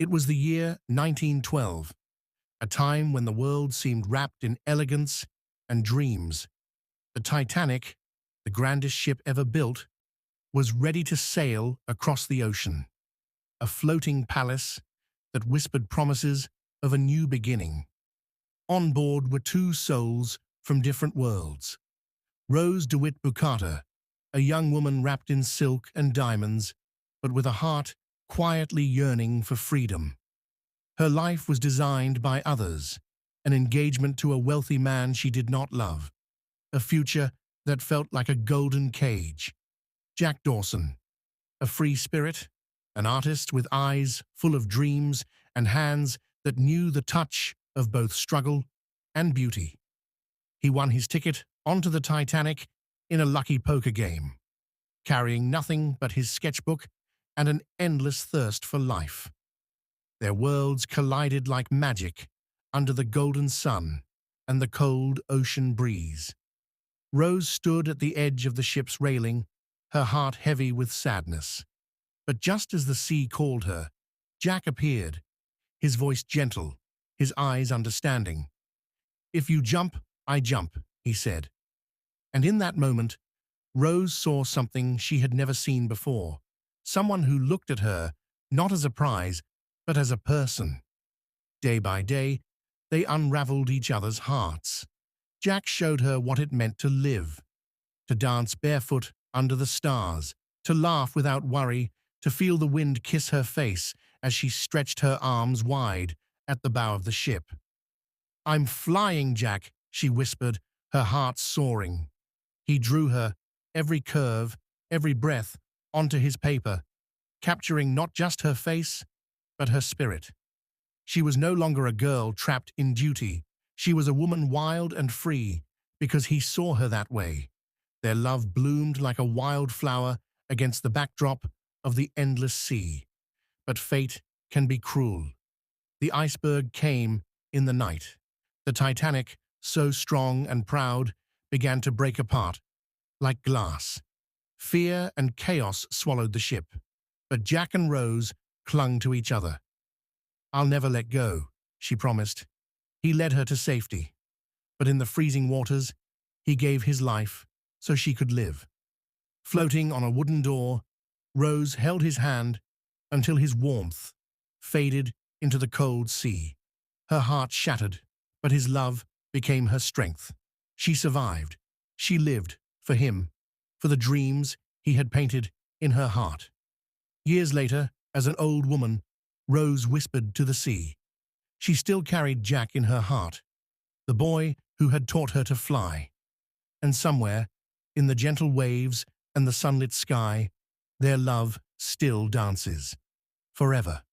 It was the year 1912, a time when the world seemed wrapped in elegance and dreams. The Titanic, the grandest ship ever built, was ready to sail across the ocean, a floating palace that whispered promises of a new beginning. On board were two souls from different worlds. Rose DeWitt Bucata, a young woman wrapped in silk and diamonds, but with a heart quietly yearning for freedom. Her life was designed by others, an engagement to a wealthy man she did not love, a future that felt like a golden cage. Jack Dawson, a free spirit, an artist with eyes full of dreams and hands that knew the touch of both struggle and beauty. He won his ticket onto the Titanic in a lucky poker game, carrying nothing but his sketchbook and an endless thirst for life. Their worlds collided like magic under the golden sun and the cold ocean breeze. Rose stood at the edge of the ship's railing, her heart heavy with sadness. But just as the sea called her, Jack appeared, his voice gentle, his eyes understanding. "If you jump, I jump," he said. And in that moment, Rose saw something she had never seen before, someone who looked at her not as a prize, but as a person. Day by day, they unraveled each other's hearts. Jack showed her what it meant to live, to dance barefoot under the stars, to laugh without worry, to feel the wind kiss her face as she stretched her arms wide at the bow of the ship. "I'm flying, Jack," she whispered, her heart soaring. He drew her, every curve, every breath, onto his paper, capturing not just her face, but her spirit. She was no longer a girl trapped in duty. She was a woman wild and free, because he saw her that way. Their love bloomed like a wild flower against the backdrop of the endless sea. But fate can be cruel. The iceberg came in the night. The Titanic, so strong and proud, began to break apart, like glass. Fear and chaos swallowed the ship, but Jack and Rose clung to each other. "I'll never let go," she promised. He led her to safety, but in the freezing waters, he gave his life so she could live. Floating on a wooden door, Rose held his hand until his warmth faded into the cold sea. Her heart shattered, but his love became her strength. She survived. She lived for him, for the dreams he had painted in her heart. Years later, as an old woman, Rose whispered to the sea. She still carried Jack in her heart, the boy who had taught her to fly. And somewhere, in the gentle waves and the sunlit sky, their love still dances, forever.